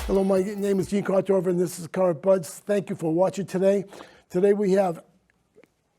Hello, my name is Gene Contover, and this is Current Buds. Thank you for watching today. Today we have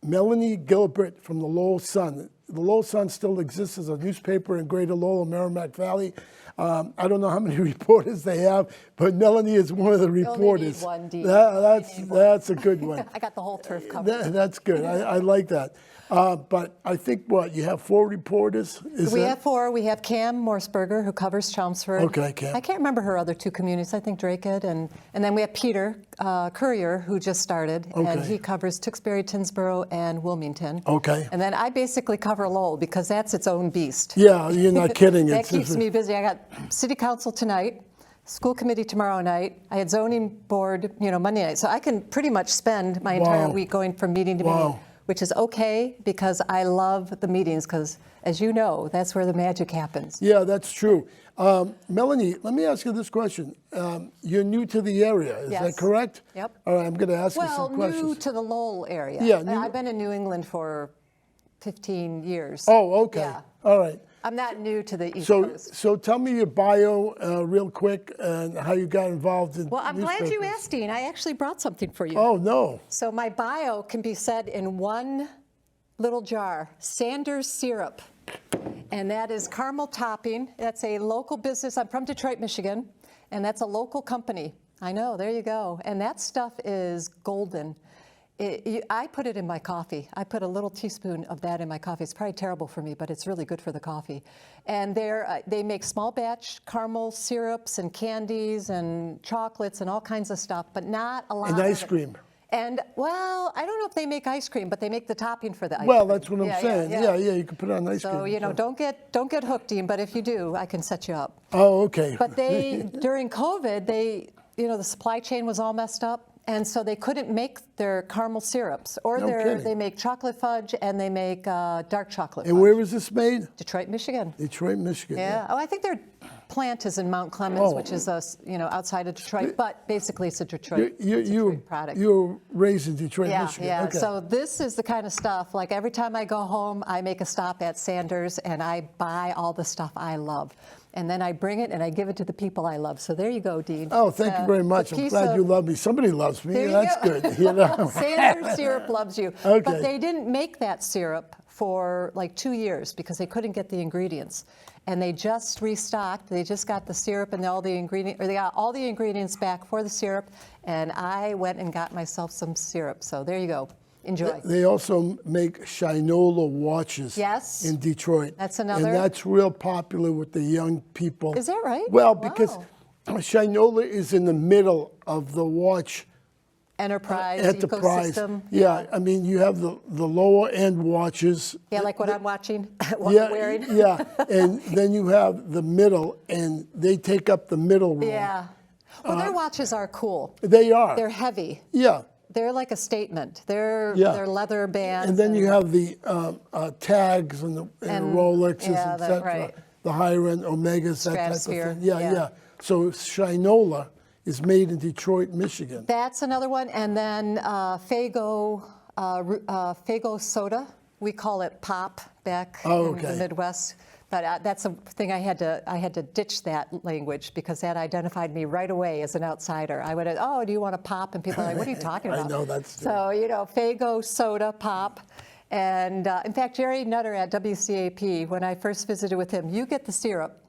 Melanie Gilbert from the Lowell Sun. The Lowell Sun still exists as a newspaper in Greater Lowell, Merrimack Valley. I don't know how many reporters they have, but Melanie is one of the reporters. You only need one, Dean. That's a good one. I got the whole turf covered. That's good. I like that. But I think, you have 4 reporters? We have 4. We have Cam Morseberger, who covers Chelmsford. Okay, Cam. I can't remember her other 2 communities. I think Drakehead. And then we have Peter Courier, who just started. Okay. And he covers Tewksbury, Tinsboro, and Wilmington. Okay. And then I basically cover Lowell because that's its own beast. Yeah, you're not kidding. That keeps me busy. I got city council tonight, school committee tomorrow night. I had zoning board, Monday night. So I can pretty much spend my entire week going from meeting to meeting, which is okay because I love the meetings because, as you know, that's where the magic happens. Yeah, that's true. Melanie, let me ask you this question. You're new to the area, is that correct? Yep. All right, I'm going to ask you some questions. Well, new to the Lowell area. Yeah. I've been in New England for 15 years. Oh, okay. Yeah. All right. I'm not new to the East Coast. So tell me your bio real quick and how you got involved in Well, I'm glad you newspapers. asked, Dean. I actually brought something for you. Oh, no. So my bio can be said in one little jar, Sanders syrup. And that is caramel topping. That's a local business. I'm from Detroit, Michigan, and that's a local company. I know, there you go. And that stuff is golden. I put it in my coffee. I put a little teaspoon of that in my coffee. It's probably terrible for me, but it's really good for the coffee. And they make small batch caramel syrups and candies and chocolates and all kinds of stuff, but not a lot And of ice it. cream. And, well, I don't know if they make ice cream, but they make the topping for the ice cream. Well, that's what I'm saying. Yeah, you can put it on ice cream. So, don't get hooked, Dean, but if you do, I can set you up. Oh, okay. But during COVID, the supply chain was all messed up. And so they couldn't make their caramel syrups, or they make chocolate fudge and they make dark chocolate fudge. And where was this made? Detroit, Michigan. Detroit, Michigan. Yeah. Oh, I think their plant is in Mount Clemens, which is outside of Detroit, but basically it's a Detroit product. You were raised in Detroit, Michigan. Yeah. Okay. So this is the kind of stuff. Like every time I go home, I make a stop at Sanders and I buy all the stuff I love. And then I bring it and I give it to the people I love. So there you go, Dean. Oh, thank you very much. I'm glad you love me. Somebody loves me. That's good. Sanders syrup loves you. Okay. But they didn't make that syrup for like 2 years because they couldn't get the ingredients. And they just restocked. They just got the syrup and all the ingredients, or they got all the ingredients back for the syrup. And I went and got myself some syrup. So there you go. Enjoy. They also make Shinola watches in Detroit. That's another. And that's real popular with the young people. Is that right? Well, because Shinola is in the middle of the watch enterprise ecosystem. Yeah, I mean, you have the lower end watches. Yeah, like what I'm watching, what I'm wearing. Yeah, and then you have the middle, and they take up the middle room. Yeah. Well, their watches are cool. They are. They're heavy. Yeah. They're like a statement. They're leather bands. And then you have the tags and the Rolexes, etc. Right. The higher end Omegas, that type of Stratosphere. thing. Yeah. So Shinola is made in Detroit, Michigan. That's another one. And then Faygo soda. We call it pop back in the Midwest. But that's a thing I had to ditch that language because that identified me right away as an outsider. I would have, do you want a pop? And people are like, what are you talking about? I know, that's so, Faygo soda pop. And in fact, Jerry Nutter at WCAP, when I first visited with him, you get the syrup.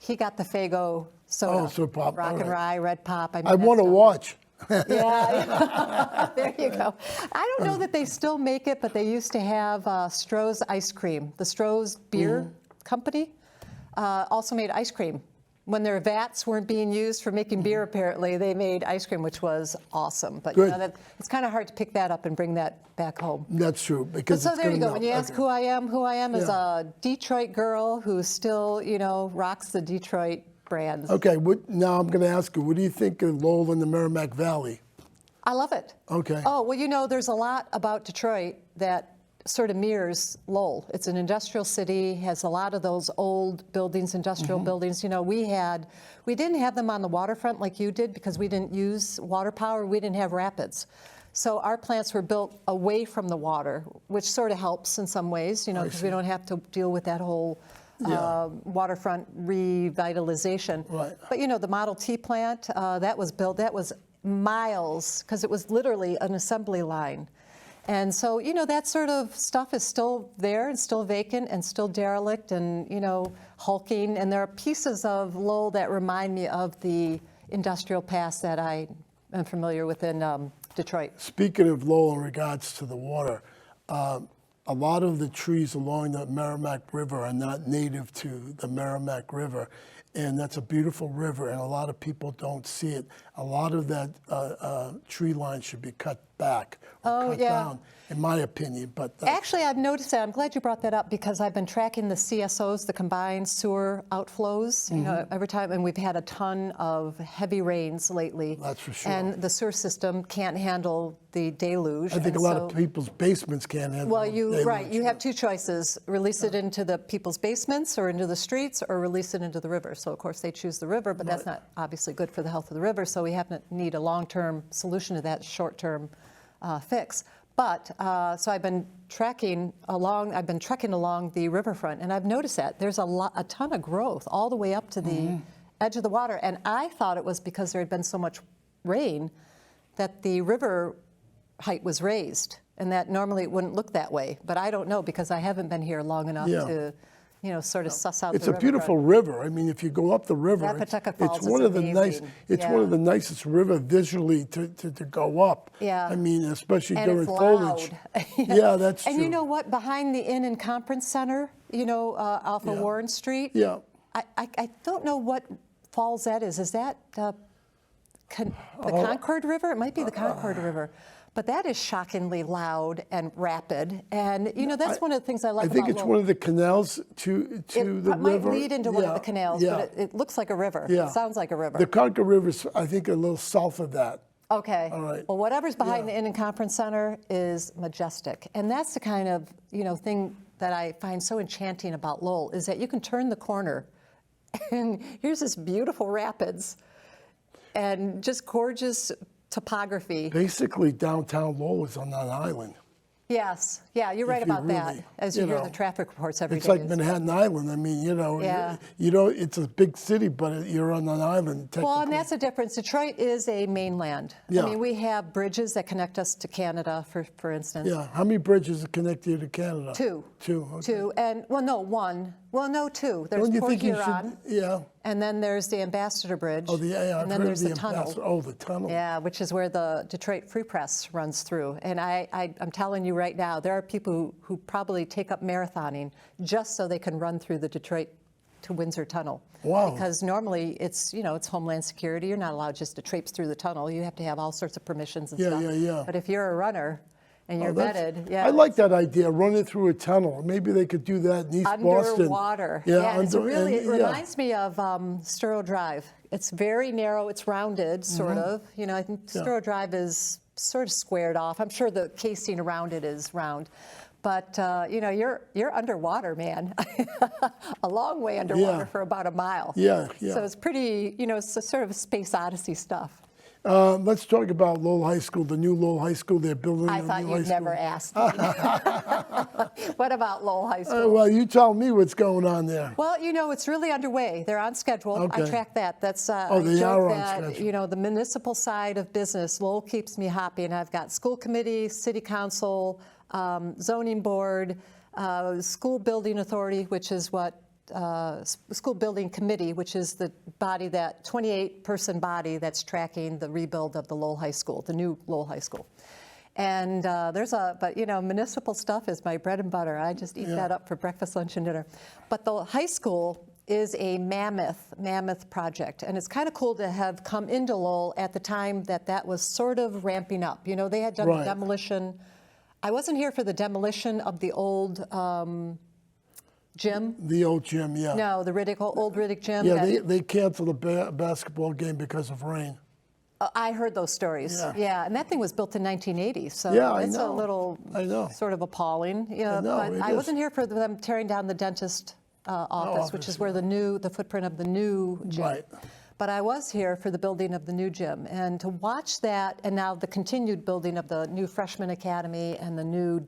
He got the Faygo soda. Oh, so pop. Rock and rye, red pop. I want to watch. Yeah, there you go. I don't know that they still make it, but they used to have Stroh's ice cream. The Stroh's beer company also made ice cream. When their vats weren't being used for making beer, apparently, they made ice cream, which was awesome. But it's kind of hard to pick that up and bring that back home. That's true. Because so there you go. When you ask who I am is a Detroit girl who still, rocks the Detroit brands. Okay, now I'm going to ask you, what do you think of Lowell and the Merrimack Valley? I love it. Okay. Oh, well, there's a lot about Detroit that sort of mirrors Lowell. It's an industrial city, has a lot of those old buildings, industrial buildings. We didn't have them on the waterfront like you did because we didn't use water power. We didn't have rapids. So our plants were built away from the water, which sort of helps in some ways, because we don't have to deal with that whole waterfront revitalization. Right. But you know, the Model T plant that was built, that was miles, because it was literally an assembly line. And so, you know, that sort of stuff is still there and still vacant and still derelict and, you know, hulking. And there are pieces of Lowell that remind me of the industrial past that I am familiar with in Detroit. Speaking of Lowell in regards to the water, a lot of the trees along the Merrimack River are not native to the Merrimack River, and that's a beautiful river, and a lot of people don't see it. A lot of that tree line should be cut back or cut down, in my opinion. But actually, I've noticed that. I'm glad you brought that up because I've been tracking the CSOs, the combined sewer outflows, you know, every time, and we've had a ton of heavy rains lately. That's for sure. And the sewer system can't handle the deluge. I think a lot of people's basements can't handle Well, the deluge. you have two choices: release it into the people's basements, or into the streets, or release it into the river. So of course they choose the river, but that's not obviously good for the health of the river. So we need a long-term solution to that short-term fix. But so I've been trekking along the riverfront, and I've noticed that there's a ton of growth all the way up to the edge of the water. And I thought it was because there had been so much rain that the river height was raised, and that normally it wouldn't look that way. But I don't know because I haven't been here long enough to, you know, sort of suss out It's the a beautiful river. I mean, if you go up the river, Pawtucket Falls it's is one of the amazing. one of the nicest river visually to go up. Yeah. I mean, especially and during it's foliage. loud. Yeah, that's true. And you know what? Behind the Inn and Conference Center, you know, off of Warren Street. Yeah. I don't know what falls that is. Is that the Concord River? It might be the Concord River. But that is shockingly loud and rapid, and you know that's one of the things I like. I think about it's Lowell. one of the canals to the It might river. lead into one of the canals, but it looks like a river. Yeah. It sounds like a river. The Concord River's, I think, a little south of that. Okay. All right. Well, whatever's behind the Inn and Conference Center is majestic, and that's the kind of thing that I find so enchanting about Lowell is that you can turn the corner, and here's this beautiful rapids, and just gorgeous topography. Basically, downtown Lowell is on that island. Yes, yeah, you're right If you about that. really, As you you hear know, the traffic reports every day. It's like Manhattan Island. I mean, you know, Yeah. it's a big city, but you're on an island. Well, and that's the difference. Detroit is a mainland. Yeah. I mean, we have bridges that connect us to Canada, for instance. Yeah. How many bridges connect you to Canada? Two. Two. Okay. Two, and well, no, one. Well, no, two. There's Don't you Port think you Huron, should? Yeah. and then there's the Ambassador Bridge. Oh, I've and then heard there's of the tunnel. Ambassador. Oh, the tunnel. Yeah, which is where the Detroit Free Press runs through. And I'm telling you right now, there are people who probably take up marathoning just so they can run through the Detroit to Windsor Tunnel. Wow. Because normally it's Homeland Security. You're not allowed just to traipse through the tunnel. You have to have all sorts of permissions and stuff. Yeah. But if you're a runner and you're vetted, I like that idea, running through a tunnel. Maybe they could do that in East Boston. Underwater. Yeah, it reminds me of Sturrow Drive. It's very narrow, it's rounded, sort of. You know, I think Sturrow Drive is sort of squared off. I'm sure the casing around it is round. But, you're underwater, man. A long way underwater for about a mile. Yeah. So it's pretty, it's a sort of space odyssey stuff. Let's talk about Lowell High School, the new Lowell High School. They're building I a new thought high you'd school. never asked me. What about Lowell High School? Well, you tell me what's going on there. Well, it's really underway. They're on schedule. I Okay. track that. That's They I joke are on that, schedule. the municipal side of business, Lowell keeps me happy. And I've got school committee, city council, zoning board, school building authority, which is what school building committee, which is the body, that 28-person body that's tracking the rebuild of the Lowell High School, the new Lowell High School. And but municipal stuff is my bread and butter. I just eat that up for breakfast, lunch, and dinner. But the high school is a mammoth project. And it's kind of cool to have come into Lowell at the time that was sort of ramping up. They had done the demolition. I wasn't here for the demolition of the old gym. The old gym, yeah. No, the old Riddick gym. Yeah, they canceled a basketball game because of rain. I heard those stories. Yeah, and that thing was built in 1980, so it's a little sort of appalling. Yeah, but I wasn't here for them tearing down the dentist office, which is where the footprint of the new gym. Right. But I was here for the building of the new gym, and to watch that, and now the continued building of the new freshman academy and the new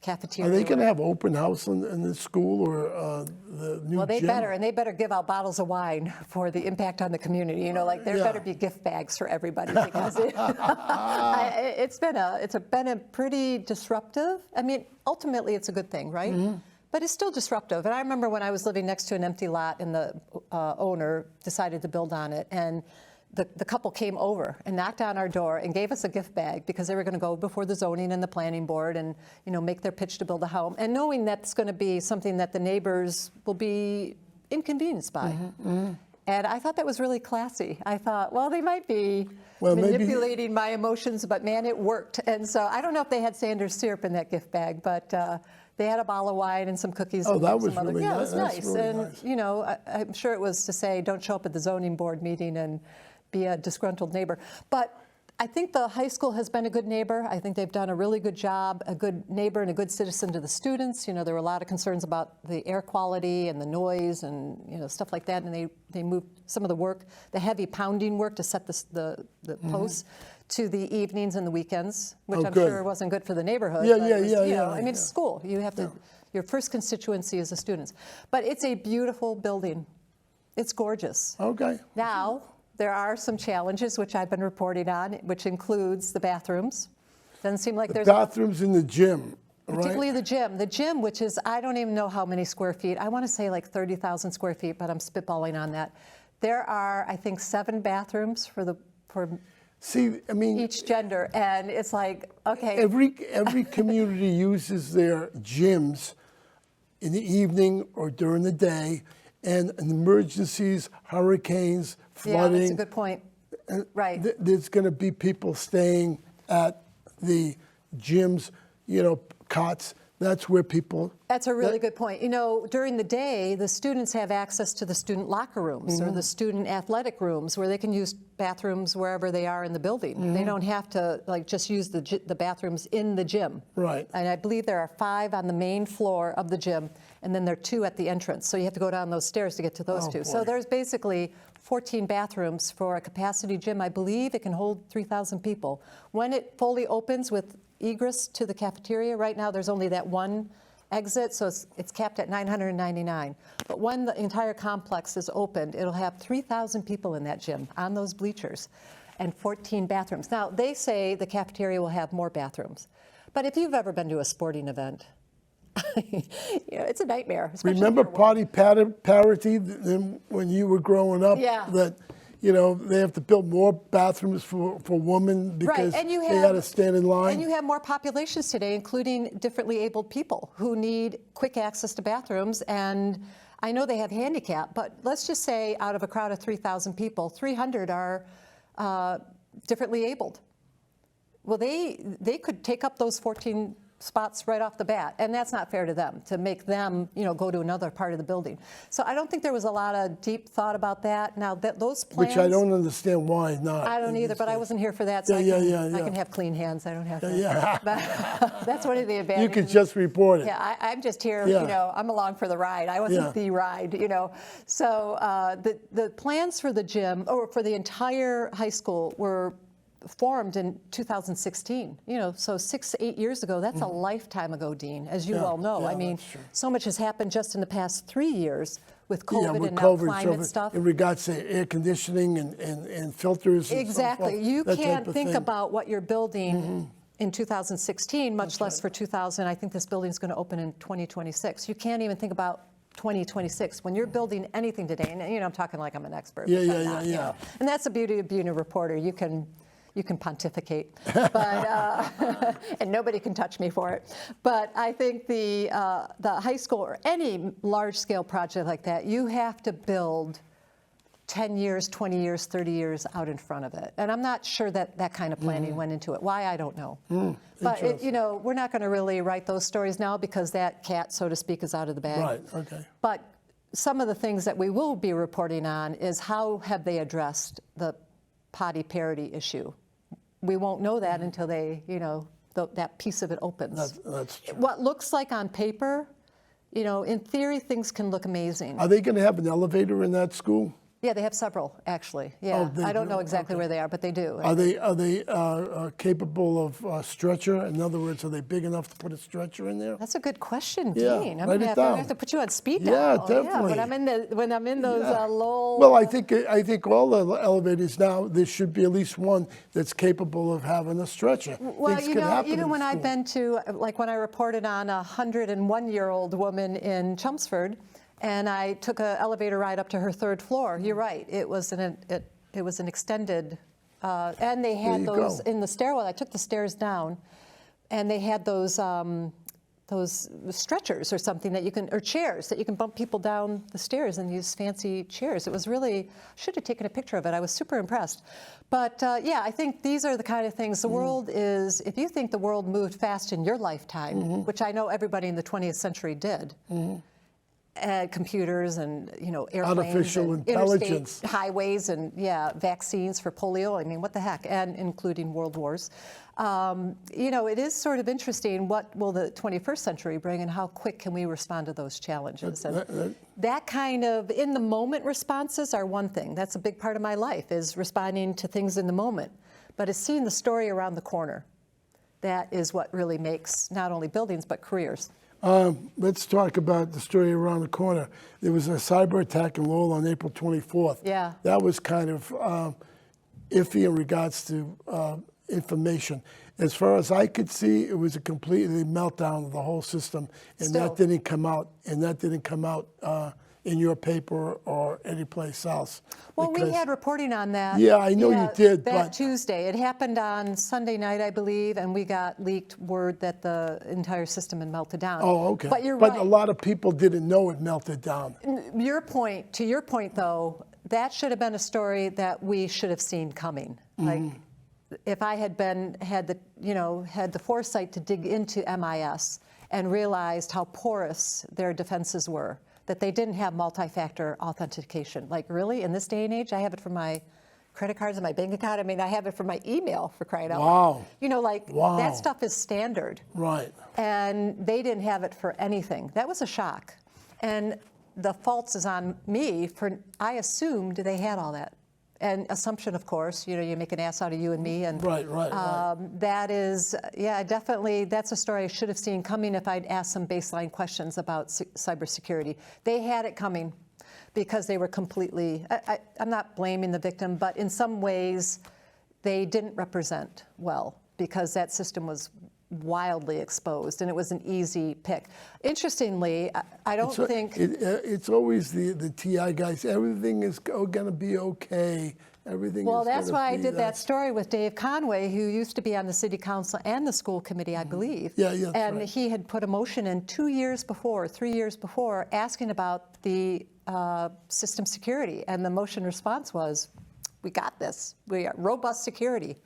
cafeteria. Are they going to have open house in the school or the new Well, they gym? better, and they better give out bottles of wine for the impact on the community. You know, like there better be gift bags for everybody because it's been a pretty disruptive. I mean, ultimately, it's a good thing, right? But it's still disruptive. And I remember when I was living next to an empty lot, and the owner decided to build on it, and the couple came over and knocked on our door and gave us a gift bag because they were going to go before the zoning and the planning board and, you know, make their pitch to build a home, and knowing that's going to be something that the neighbors will be inconvenienced by. And I thought that was really classy. I thought, well, they might be manipulating my emotions, but man, it worked. And so I don't know if they had Sanders syrup in that gift bag, but they had a bottle of wine and some cookies. Oh, and that some was other, really yeah, nice. it was That's nice. really And nice. you know, I'm sure it was to say, don't show up at the zoning board meeting and be a disgruntled neighbor. But I think the high school has been a good neighbor. I think they've done a really good job, a good neighbor and a good citizen to the students. You know, there were a lot of concerns about the air quality and the noise and, you know, stuff like that. And they moved some of the work, the heavy pounding work to set the posts to the evenings and the weekends, which I'm good. sure wasn't good for the neighborhood. Yeah, but yeah, it was, yeah, you know, yeah, I mean, yeah. it's school. You have to, your first constituency is the students. But it's a beautiful building. It's gorgeous. Okay. Now, there are some challenges, which I've been reporting on, which includes the bathrooms. Doesn't seem like there's Bathrooms in the gym, right? particularly the gym. The gym, which is, I don't even know how many square feet. I want to say like 30,000 square feet, but I'm spitballing on that. There are, I think, 7 bathrooms for See, I mean, each gender, and it's like, okay. every community uses their gyms in the evening or during the day, and in emergencies, hurricanes, flooding. Yeah, that's a good point. Right. There's going to be people staying at the gyms, you know, cots. That's where people. That's a really good point. You know, during the day, the students have access to the student locker rooms or the student athletic rooms where they can use bathrooms wherever they are in the building. They don't have to like just use the bathrooms in the gym. Right. And I believe there are 5 on the main floor of the gym, and then there are 2 at the entrance. So you have to go down those stairs to get to those 2. So boy. there's basically 14 bathrooms for a capacity gym. I believe it can hold 3,000 people. When it fully opens with egress to the cafeteria, right now there's only that one exit, so it's capped at 999. But when the entire complex is opened, it'll have 3,000 people in that gym on those bleachers and 14 bathrooms. Now, they say the cafeteria will have more bathrooms. But if you've ever been to a sporting event, you know, it's a nightmare. especially Remember for potty parity when you were growing up? Yeah. That, you know, they have to build more bathrooms for women because and you they had to stand in line. And you have more populations today, including differently abled people who need quick access to bathrooms. And I know they have handicap, but let's just say out of a crowd of 3,000 people, 300 are differently abled. Well, they could take up those 14 spots right off the bat, and that's not fair to them to make them, you know, go to another part of the building. So I don't think there was a lot of deep thought about that. Now that those plans, Which I don't understand why not. I don't either, but I wasn't here for that, so Yeah, I can have clean hands. I don't have to. Yeah. But that's one of the advantages. You could just report it. Yeah, I'm just here, Yeah. you know, I'm along for the ride. I wasn't the ride, you know. So the plans for the gym, or for the entire high school, were formed in 2016, you know, so 6 to 8 years ago. That's a lifetime ago, Dean, as you well know. yeah, I mean, that's true. so much has happened just in the past 3 years with COVID Yeah, with and now COVID, climate so stuff. in regards to air conditioning and filters. And so Exactly. forth, You that type can't of think thing. about what you're building in 2016, much less for 2000. I think this building's going to open in 2026. You can't even think about 2026 when you're building anything today. And, you know, I'm talking like I'm an expert. Yeah, which I'm yeah, not, yeah, you know. yeah. And that's the beauty of being a reporter. You can pontificate, but and nobody can touch me for it. But I think the high school or any large-scale project like that, you have to build 10 years, 20 years, 30 years out in front of it. And I'm not sure that kind of planning went into it. Why, I don't know. But, you know, we're not going to really write those stories now because that cat, so to speak, is out of the bag. Right, okay. But some of the things that we will be reporting on is how have they addressed the potty parity issue. We won't know that until they, you know, that piece of it opens. That's true. What looks like on paper, you know, in theory, things can look amazing. Are they going to have an elevator in that school? Yeah, they have several, actually. Yeah, they I don't do? know exactly Okay. where they are, but they do. Are they capable of stretcher? In other words, are they big enough to put a stretcher in there? That's a good question, Yeah, Dean. I'm write gonna it have, down. to have to put you on speed Yeah, dial. definitely. When I'm in those Yeah. low. Well, I think all the elevators now, there should be at least one that's capable of having a stretcher. Well, Things you can know, happen even in when I've school. been to, like when I reported on a 101-year-old woman in Chelmsford, and I took an elevator ride up to her third floor. You're right. It was an extended, and they had you those go. in the stairwell. I took the stairs down, and they had those stretchers or something that you can, or chairs that you can bump people down the stairs and use fancy chairs. It was really, should have taken a picture of it. I was super impressed. But yeah, I think these are the kind of things, the world is, if you think the world moved fast in your lifetime, which I know everybody in the 20th century did, computers and, you know, airplanes Artificial and intelligence. interstate highways and, yeah, vaccines for polio. I mean, what the heck? And including world wars. You know, it is sort of interesting, what will the 21st century bring and how quick can we respond to those challenges? And that kind of in-the-moment responses are one thing. That's a big part of my life, is responding to things in the moment. But it's seeing the story around the corner. That is what really makes not only buildings, but careers. Let's talk about the story around the corner. There was a cyber attack in Lowell on April 24th. Yeah. That was kind of iffy in regards to information. As far as I could see, it was a completely meltdown of the whole system, and Still. that didn't come out. And that didn't come out in your paper or anyplace else. Well, we because- had reporting on that. Yeah, I know you did, That but- Tuesday. It happened on Sunday night, I believe, and we got leaked word that the entire system had melted down. Oh, okay. But you're But right. a lot of people didn't know it melted down. To your point, though, that should have been a story that we should have seen coming. Like, if I had the foresight to dig into MIS and realized how porous their defenses were, that they didn't have multi-factor authentication. Like, really, in this day and age, I have it for my credit cards and my bank account. I mean, I have it for my email, for crying out loud. Wow. You know, like, Wow. that stuff is standard. Right. And they didn't have it for anything. That was a shock. And the fault is on me for, I assumed they had all that. And assumption, of course, you know, you make an ass out of you and me. And Right. that is, yeah, definitely, that's a story I should have seen coming if I'd asked some baseline questions about cybersecurity. They had it coming because they were completely, I'm not blaming the victim, but in some ways, they didn't represent well because that system was wildly exposed, and it was an easy pick. Interestingly, I don't think... It's always the TI guys. Everything is going to be okay. Everything Well, is that's gonna why I be did that story with Dave Conway, who used to be on the city council and the school committee, I believe. Yeah, that's and right. he had put a motion in 3 years before, asking about the system security. And the motion response was, we got this. We got robust security.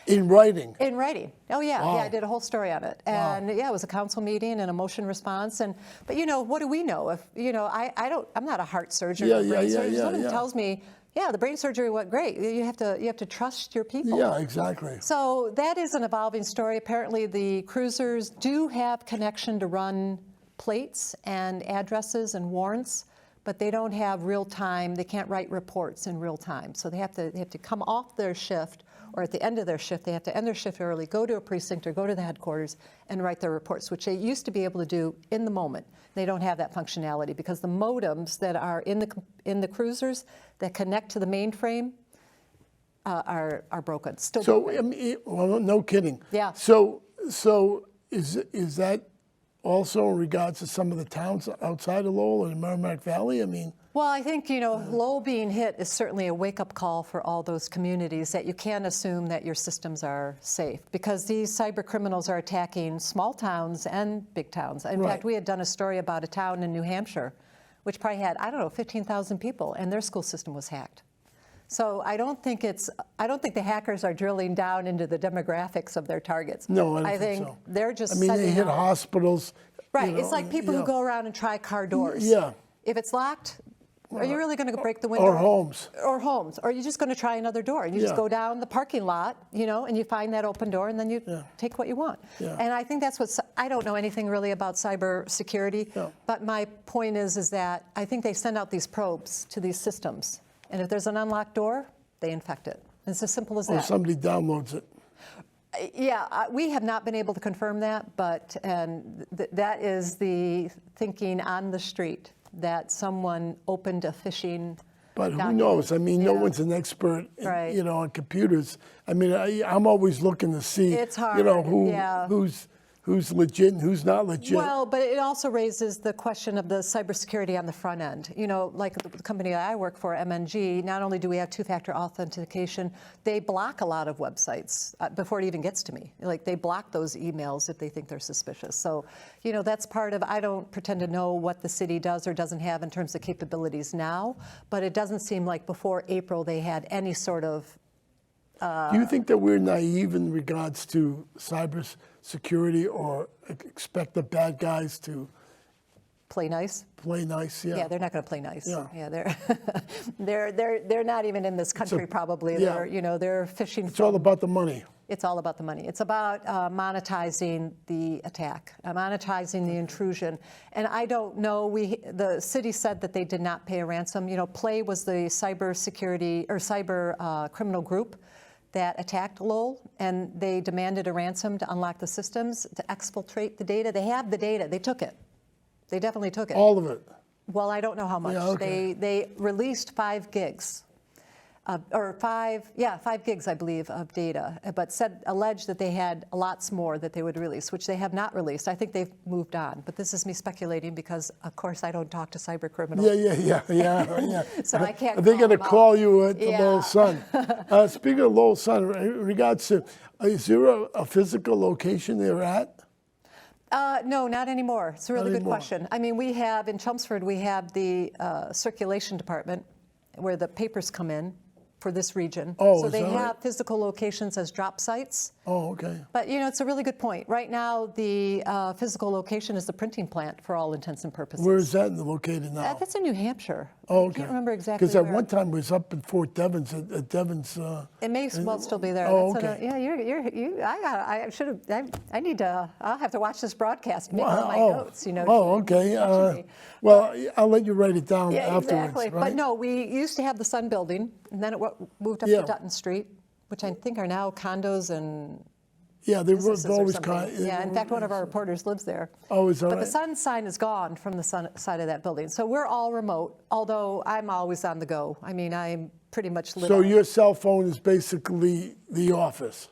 In writing. In writing. Oh, yeah. Wow. Yeah, I did a whole story on it. And yeah, it was a council meeting and a motion response. But you know, what do we know? If, you know, I'm not a heart surgeon or brain surgeon. Someone tells me, yeah, the brain surgery went great. You have to trust your people. Yeah, exactly. So that is an evolving story. Apparently the cruisers do have connection to run plates and addresses and warrants, but they don't have real time. They can't write reports in real time. So they have to come off their shift, or at the end of their shift, they have to end their shift early, go to a precinct or go to the headquarters and write their reports, which they used to be able to do in the moment. They don't have that functionality because the modems that are in the cruisers that connect to the mainframe are broken. Still broken. I mean, well, no kidding. Yeah. So is that also in regards to some of the towns outside of Lowell and Merrimack Valley? I mean. Well, I think, you know, Lowell being hit is certainly a wake-up call for all those communities, that you can't assume that your systems are safe, because these cyber criminals are attacking small towns and big towns. In fact, we had done a story about a town in New Hampshire, which probably had, 15,000 people, and their school system was hacked. So I don't think the hackers are drilling down into the demographics of their targets. No, I don't I think think so. they're just I mean, they sending hit out- hospitals. Right, you know, it's like people who go around and try car doors. Yeah. If it's locked, are you really going to break the window? Or homes. Or homes. Or you're just going to try another door. And you just go down the parking lot, you know, and you find that open door, and then you take what you want. Yeah. And I think that's what, I don't know anything really about cyber security, but my point is that I think they send out these probes to these systems. And if there's an unlocked door, they infect it. It's as simple as Or that. somebody downloads it. Yeah, we have not been able to confirm that, but that is the thinking on the street, that someone opened a phishing But who document. knows? I mean, no Yeah. one's an expert, Right. on computers. I mean, I'm always looking to see, It's hard, yeah. who's legit and who's not legit. Well, but it also raises the question of the cybersecurity on the front end. Like the company that I work for, MNG, not only do we have two-factor authentication, they block a lot of websites before it even gets to me. Like, they block those emails if they think they're suspicious. So, that's part of, I don't pretend to know what the city does or doesn't have in terms of capabilities now, but it doesn't seem like before April they had any sort of Do you think that we're naive in regards to cybersecurity, or expect the bad guys to play nice. play nice? Yeah. Yeah, they're not going to play nice. Yeah. They're not even in this country probably. yeah. They're fishing. It's all about the money. It's all about the money. It's about monetizing the attack, monetizing the intrusion. And I don't know. The city said that they did not pay a ransom. Play was the cyber criminal group that attacked Lowell, and they demanded a ransom to unlock the systems, to exfiltrate the data. They have the data. They took it. They definitely took it. All of it. Well, I don't know how much. Yeah, okay. They released 5 gigs, 5 gigs, I believe, of data, but alleged that they had lots more that they would release, which they have not released. I think they've moved on, but this is me speculating because, of course, I don't talk to cyber criminals. Yeah. So I can't. They're going to them call out. you at the Yeah. Lowell Sun. Speaking of Lowell Sun, in regards to, is there a physical location they're at? No, not anymore. It's a really good anymore. question. I mean, we have in Chelmsford, we have the circulation department where the papers come in for this region. Oh, so is they that right? have physical locations as drop sites. Oh, okay. But it's a really good point. Right now, the physical location is the printing plant for all intents and purposes. Where is that located now? That's in New Hampshire. Oh, I okay. can't remember exactly Because at where. one time it was up in Fort Devens, at Devens. It may well still be there. Oh, That's okay. I'll have to watch this broadcast, make all my Oh, notes, Oh, okay. touching me. Well, I'll let you write it down Yeah, afterwards, exactly. right? But no, we used to have the Sun Building, and then it moved up Yeah. to Dutton Street, which I think are now condos and Yeah, they were businesses or always something. Yeah, in fact, one of our reporters lives there. Oh, is that But the right? Sun sign is gone from the Sun side of that building. So we're all remote, although I'm always on the go. I mean, I'm pretty much live So on. your cell phone is basically the office.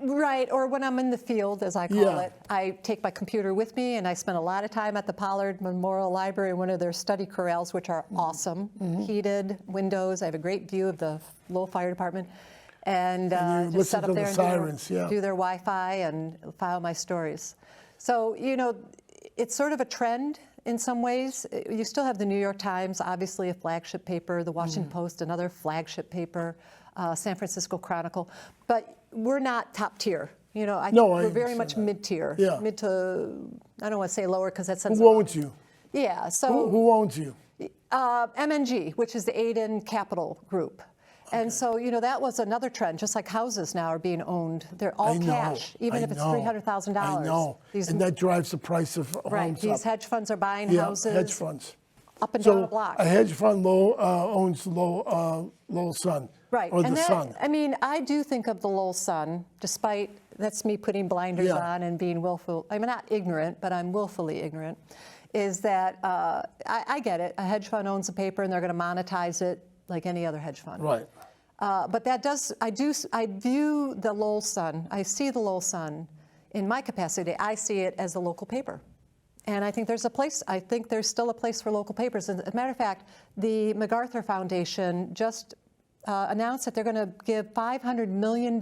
Right, or when I'm in the field, as I call Yeah. it, I take my computer with me, and I spend a lot of time at the Pollard Memorial Library in one of their study corrals, which are awesome, heated windows. I have a great view of the Lowell Fire Department, and you just listen set to up the there and sirens, yeah. do their Wi-Fi and file my stories. So it's sort of a trend in some ways. You still have the New York Times, obviously a flagship paper, the Washington Post, another flagship paper, San Francisco Chronicle, but we're not top tier. I think No, I we're very much understand mid-tier. Yeah. Mid to, I don't want to say lower because that sounds. Who owns you? Yeah, so Who owns you? MNG, which is the Aiden Capital Group. And so, that was another trend, just like houses now are being owned. They're all I know, cash, even I if it's know, $300,000. I know, and that drives the price of Right, homes these up. hedge funds are buying Yeah, houses hedge funds. up and down a So block. a hedge fund owns Lowell Sun. Right, Or and the that, Sun. I mean, I do think of the Lowell Sun, despite that's me putting blinders Yeah. on and being willful. I'm not ignorant, but I'm willfully ignorant. Is that I get it? A hedge fund owns a paper, and they're going to monetize it like any other hedge fund. Right. But that does. I view the Lowell Sun. I see the Lowell Sun in my capacity. I see it as a local paper. And I think there's a place, I think there's still a place for local papers. As a matter of fact, the MacArthur Foundation just announced that they're going to give $500 million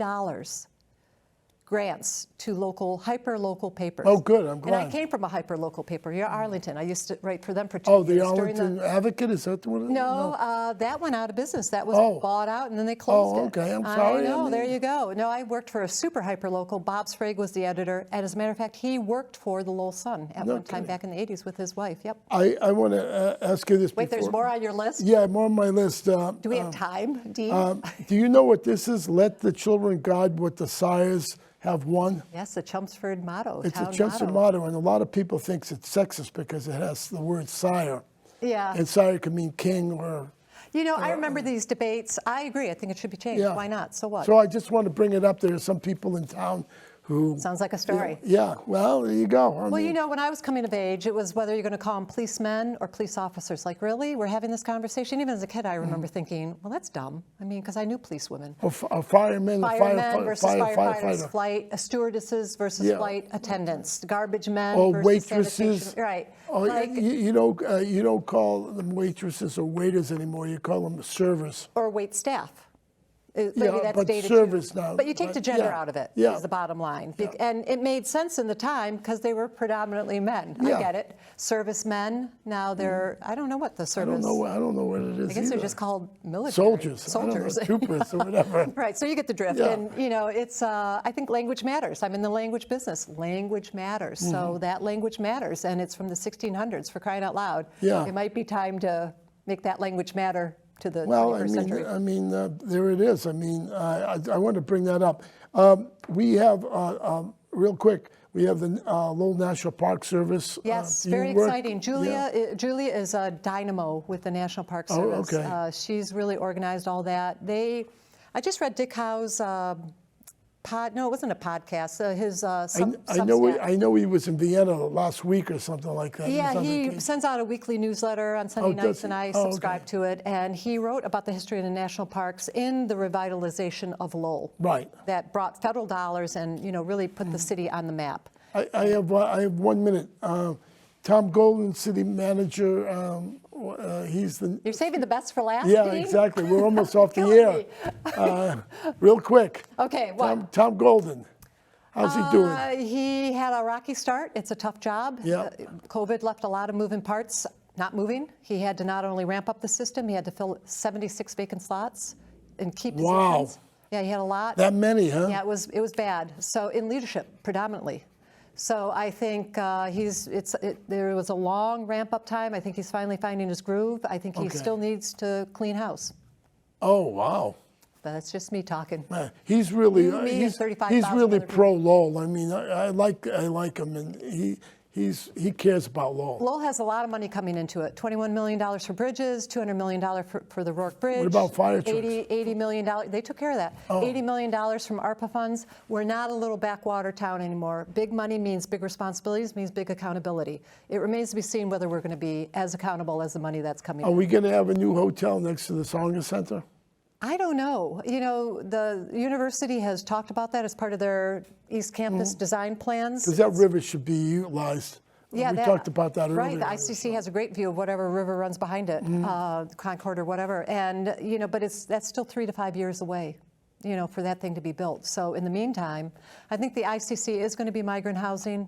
grants to hyper-local papers. Oh, good, I'm And I glad. came from a hyper-local paper, Arlington. I used to write for them for 2 Oh, the years. during Arlington Advocate, is that what it is? No, that went out of business. That was Oh. bought out, and then they closed it. Oh, okay, I'm sorry, I know, I mean- there you go. No, I worked for a super hyper-local. Bob Sprague was the editor, and as a matter of fact, he worked for the Lowell Sun at one time Okay. back in the 80s with his wife. Yep. I want to ask you this Wait, before. there's more on your list? Yeah, more on my list. Do we have time, Dean? Do you know what this is? Let the children guide what the sires have won. Yes, the Chelmsford motto, It's town a Chelmsford motto, and a lot of people think it's sexist because it has the word sire. Yeah. And sire can mean king or You know, I remember these debates. I agree. I think it should be changed. Yeah. Why not? So what? So I just want to bring it up. There are some people in town who... Sounds like a story. Yeah, well, there you go. I Well, mean, you know, when I was coming of age, it was whether you're going to call them policemen or police officers. Like, really? We're having this conversation? Even as a kid, I remember thinking, well, that's dumb. I mean, because I knew police women. or firemen, Firemen versus firefighters, firefighter. flight stewardesses versus Yeah. flight attendants, garbage men Or versus waitresses. sanitation. Right. Oh, Like, you don't call them waitresses or waiters anymore. You call them servers. or wait staff. Maybe Yeah, that's but dated service too. now, But you take the but gender yeah, out of it, yeah. is the bottom line. Yeah. And it made sense in the time because they were predominantly men. Yeah. I get it. Servicemen, now they're, I don't know what the I service. don't know what it is I guess they're either. just called military. Soldiers. I don't know, Soldiers. troopers or whatever. Right, so you get the drift. Yeah. And, you know, it's, I think language matters. I'm in the language business. Language matters. Mm-hmm. So that language matters. And it's from the 1600s, for crying out loud. Yeah. It might be time to make that language matter to the Well, 21st century. there it is. I mean, I want to bring that up. We have, real quick, we have the Lowell National Park Service. Yes, Do you very work- exciting. Julia is a dynamo with the National Park Oh, Service. okay. She's really organized all that. I just read Dick Howe's no, it wasn't a podcast. His Substack. I know he was in Vienna last week or something like that. Yeah, was on he vacation. sends out a weekly newsletter on Sunday Oh, does nights, he? and I Oh, subscribe okay. to it. And he wrote about the history of the national parks in the revitalization of Lowell. Right. That brought federal dollars and really put the city on the map. I have 1 minute. Tom Golden, city manager, he's the... You're saving the best for last, Yeah, Dean? exactly. We're almost off the Killing air. me. Real quick. Okay, what? Tom Golden, how's he doing? He had a rocky start. It's a tough job. Yeah. COVID left a lot of moving parts not moving. He had to not only ramp up the system, he had to fill 76 vacant slots and keep Wow. positions. Yeah, he had a lot. That many, huh? Yeah, it was bad. So in leadership, predominantly. So I think there was a long ramp-up time. I think he's finally finding his groove. I think he Okay. still needs to clean house. Oh, wow. But that's just me talking. Man, he's really You, me, and he's 35,000 really other pro Lowell. I mean, I like him, and he cares about Lowell. Lowell has a lot of money coming into it. $21 million for bridges, $200 million for the Rourke Bridge. What about fire trucks? $80 million. They took care of that. Oh. $80 million from ARPA funds. We're not a little backwater town anymore. Big money means big responsibilities, means big accountability. It remains to be seen whether we're going to be as accountable as the money that's coming Are in. we going to have a new hotel next to the Sanger Center? I don't know. You know, the university has talked about that as part of their East Campus design plans. Because that river should be utilized. Yeah, we talked about that earlier. Right, the ICC has a great view of whatever river runs behind it, Concord or whatever. And, but that's still 3 to 5 years away, for that thing to be built. So in the meantime, I think the ICC is going to be migrant housing.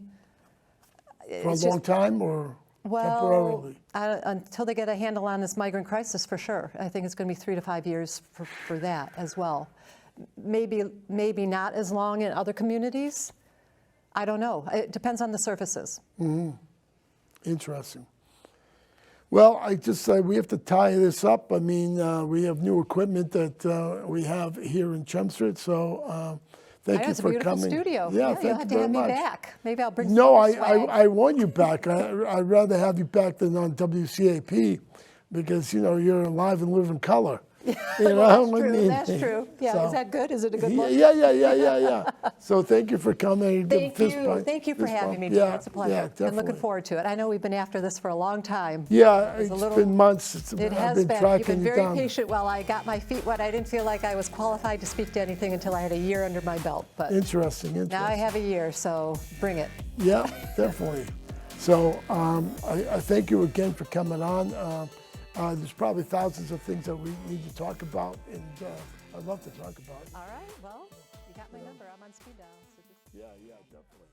For a It's long just- time or Well, temporarily? until they get a handle on this migrant crisis, for sure. I think it's going to be 3 to 5 years for that as well. Maybe not as long in other communities. I don't know. It depends on the services. Interesting. Well, I just say we have to tie this up. I mean, we have new equipment that we have here in Chelmsford, so thank you It's a for beautiful coming. studio. Yeah, you'll thank have you to very have much. me back. Maybe I'll bring No, some swag. I want you back. I'd rather have you back than on WCAP because, you're in live and live in color. Well, I mean, that's true. Yeah, so- is that good? Is it a good look? Yeah. So thank you for coming. Give a Thank fist you. bump. Thank you for Fist having bump. me, Dean. It's a pleasure. Yeah, I'm definitely. looking forward to it. I know we've been after this for a long time. Yeah, It's it's a little- been months. It I've has been been. tracking You've been you very down. patient while I got my feet wet. I didn't feel like I was qualified to speak to anything until I had a year under my belt. But Interesting. now I have a year, so bring it. Yeah, definitely. So I thank you again for coming on. There's probably thousands of things that we need to talk about, and I'd love to talk about. All right. Well, you got my number. I'm on speed dial. So just... Yeah, definitely.